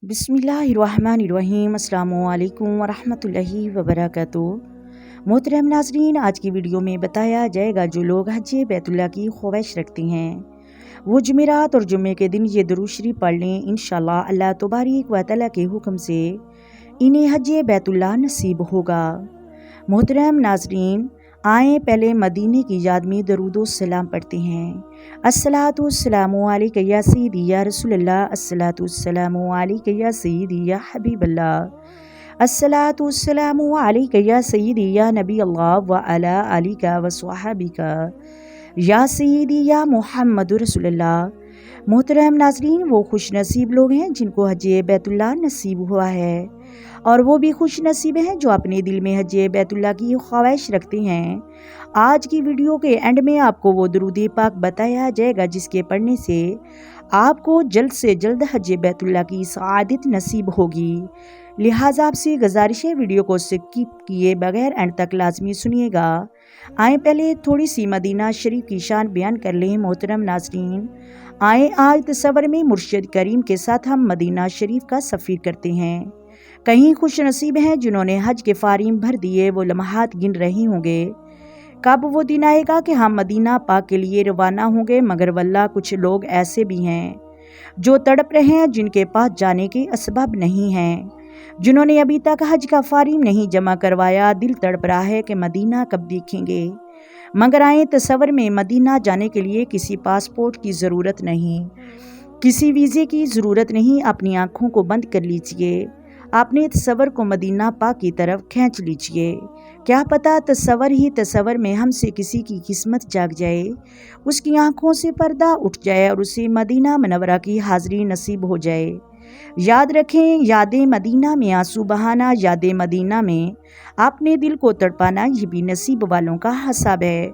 बिस्मिल्लाहिर्रहमानिर्रहीम। अस्सलामुअलैकुम वरहमतुल्लाहि वबरकातुहू। मोहतरम नाज़रीन, आज की वीडियो में बताया जाएगा जो लोग हज बैतुल्लाह की ख्वाहिश रखते हैं वो जुमेरात और जुम्मे के दिन ये दुरूद शरीफ पढ़ लें। इंशाअल्लाह अल्लाह तबारक व तआला के हुक्म से इन्हें हज बैतुल्लाह नसीब होगा। मोहतरम नाज़रीन, आए पहले मदीने की याद में दरूदो सलाम पढ़ते हैं। अस्सलातु वस्सलामु अलैका या सय्यदी या रसूलल्लाह, अस्सलातु वस्सलामु अलैका या सय्यदी या हबीबल्लाह, अस्सलातु वस्सलामु अलैका या सय्यदी या नबी अल्लाह व अला आलिका व स्वहाबिका या सय्यदी या मुहम्मद रसूलल्लाह। मोहतरम नाज़रीन, वो खुश नसीब लोग हैं जिनको हज बैतुल्लाह नसीब हुआ है, और वो भी खुश नसीब हैं जो अपने दिल में हज बैतुल्लाह की ख्वाहिश रखते हैं। आज की वीडियो के एंड में आपको वो दरूद पाक बताया जाएगा जिसके पढ़ने से आपको जल्द से जल्द हज बैतुल्लाह की सआदत नसीब होगी। लिहाजा आपसे गुजारिश है, वीडियो को स्किप किए बगैर एंड तक लाजमी सुनिएगा। आए पहले थोड़ी सी मदीना शरीफ की शान बयान कर लें। मोहतरम नाज़रीन, आए आज तसव्वुर में मुर्शिद करीम के साथ हम मदीना शरीफ का सफ़र करते हैं। कहीं खुश नसीब हैं जिन्होंने हज के फारीम भर दिए, वो लम्हात गिन रही होंगे कब वो दिन आएगा कि हम मदीना पाक के लिए रवाना होंगे। मगर वल्लाह कुछ लोग ऐसे भी हैं जो तड़प रहे हैं, जिनके पास जाने के असबाब नहीं हैं, जिन्होंने अभी तक हज का फारीम नहीं जमा करवाया। दिल तड़प रहा है कि मदीना कब देखेंगे। मगर आए तसव्वुर में मदीना जाने के लिए किसी पासपोर्ट की ज़रूरत नहीं, किसी वीज़े की ज़रूरत नहीं। अपनी आँखों को बंद कर लीजिए, अपने तसव्वुर को मदीना पाक की तरफ खींच लीजिए। क्या पता तसव्वुर ही तसव्वुर में हमसे किसी की किस्मत जाग जाए, उसकी आँखों से पर्दा उठ जाए और उसे मदीना मनव्वरा की हाज़री नसीब हो जाए। याद रखें, यादें मदीना में आंसू बहाना, यादें मदीना में अपने दिल को तड़पाना, ये भी नसीब वालों का हिसाब है।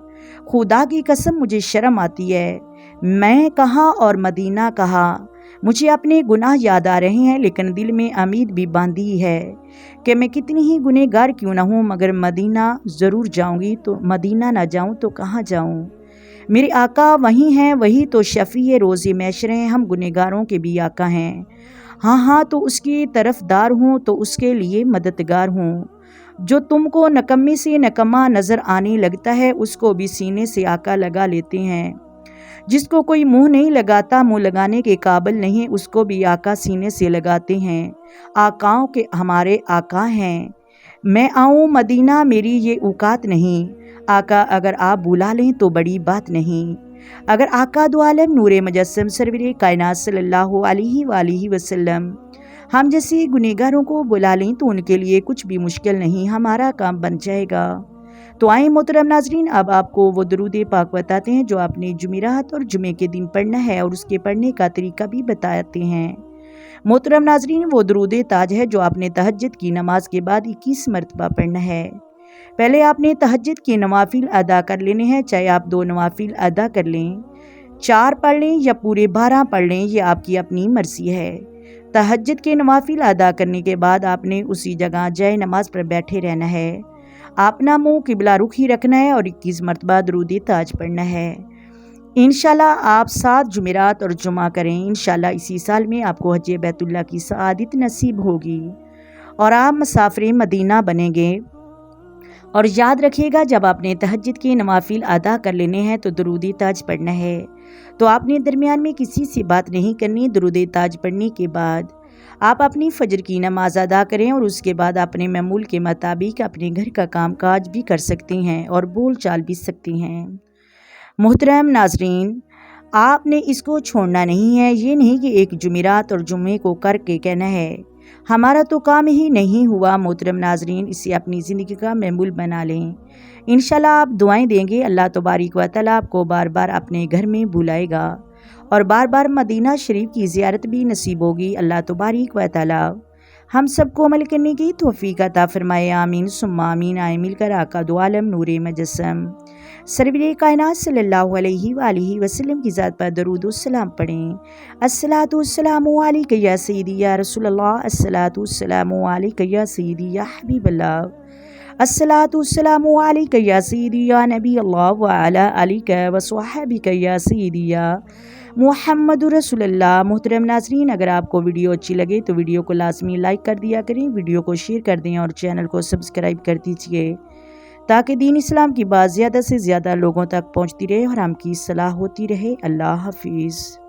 खुदा की कसम मुझे शर्म आती है, मैं कहाँ और मदीना कहाँ। मुझे अपने गुनाह याद आ रहे हैं, लेकिन दिल में उम्मीद भी बांधी है कि मैं कितनी ही गुनहगार क्यों ना हूँ, मगर मदीना ज़रूर जाऊँगी। तो मदीना ना जाऊँ तो कहाँ जाऊँ। मेरे आका वही हैं, वही तो शफ़ी रोज़े मैशर हैं। हम गुनहगारों के भी आका हैं। हाँ, तो उसकी तरफदार हूँ, तो उसके लिए मददगार हूँ। जो तुमको नकम्मे से नकम्मा नज़र आने लगता है, उसको भी सीने से आका लगा लेते हैं। जिसको कोई मुंह नहीं लगाता, मुंह लगाने के काबिल नहीं, उसको भी आका सीने से लगाते हैं। आकाओं के हमारे आका हैं। मैं आऊँ मदीना मेरी ये औकात नहीं, आका अगर आप बुला लें तो बड़ी बात नहीं। अगर आका दो आलम नूरे मुजस्सम सरवरे कायनात सल्लल्लाहु अलैहि वसल्लम हम जैसे गुनहगारों को बुला लें तो उनके लिए कुछ भी मुश्किल नहीं, हमारा काम बन जाएगा। तो आए मोहतरम नाज़रीन, अब आपको वो दरूद पाक बताते हैं जो आपने जुमेरात और जुमे के दिन पढ़ना है, और उसके पढ़ने का तरीका भी बताते हैं। मोहतरम नाज़रीन, वो दरूद ताज है जो आपने तहज्जुद की नमाज के बाद 21 मरतबा पढ़ना है। पहले आपने तहज्जुद के नवाफिल अदा कर लेने हैं, चाहे आप 2 नवाफिल अदा कर लें, 4 पढ़ लें या पूरे 12 पढ़ लें, ये आपकी अपनी मर्जी है। तहज्जुद के नवाफिल अदा करने के बाद आपने उसी जगह जाए नमाज पर बैठे रहना है। अपना मुंह किबला रुख ही रखना है और 21 मरतबा दरूद ताज पढ़ना है। इंशाल्लाह आप 7 जुमेरात और जुमा करें। इंशाल्लाह इसी साल में आपको हज बैतुल्लाह की सआदत नसीब होगी और आप मुसाफिर मदीना बनेंगे। और याद रखिएगा, जब आपने तहज्जुद के नवाफिल अदा कर लेने हैं तो दरूद ताज पढ़ना है। तो आपने दरमियान में किसी से बात नहीं करनी। दरूद ताज पढ़ने के बाद आप अपनी फजर की नमाज अदा करें, और उसके बाद अपने मामूल के मुताबिक अपने घर का काम काज भी कर सकते हैं और बोल चाल भी सकते हैं। मोहतरम नाज़रीन, आपने इसको छोड़ना नहीं है। ये नहीं कि एक जुमेरात और जुम्मे को करके कहना है हमारा तो काम ही नहीं हुआ। मोहतरम नाज़रीन, इसे अपनी ज़िंदगी का मामूल बना लें। इंशाल्लाह आप दुआएं देंगे, अल्लाह तबारक व तआला आपको बार बार अपने घर में बुलाएगा और बार बार मदीना शरीफ की ज़ियारत भी नसीब होगी। अल्लाह तबारक व तआला हम सबको अमल करने की तौफीक अता फरमाए। आमीन सुम्मा आमीन। आए मिलकर आका दो आलम नूरे मुजस्सम सरवरे कायनात सल्लल्लाहु अलैहि वसल्लम की ज़ात पर दरूद व सलाम पढ़ें। अस्सलातु वस्सलामु अलैका या सय्यदी या रसूलल्लाह, अस्सलातु वस्सलामु अलैका या सय्यदी या हबीबल्लाह, अस्सलातु वस्सलामु अलैका या सय्यदी या नबी अल्लाह व अला आलिका व स्वहाबिका या सय्यदी या محمد رسول اللہ۔ محترم ناظرین، اگر آپ کو ویڈیو اچھی لگے تو ویڈیو کو لازمی لائک کر دیا کریں، ویڈیو کو شیئر کر دیں اور چینل کو سبسکرائب کر دیجیے تاکہ دین اسلام کی بات زیادہ سے زیادہ لوگوں تک پہنچتی رہے اور ہم کی اصلاح ہوتی رہے۔ اللہ حافظ۔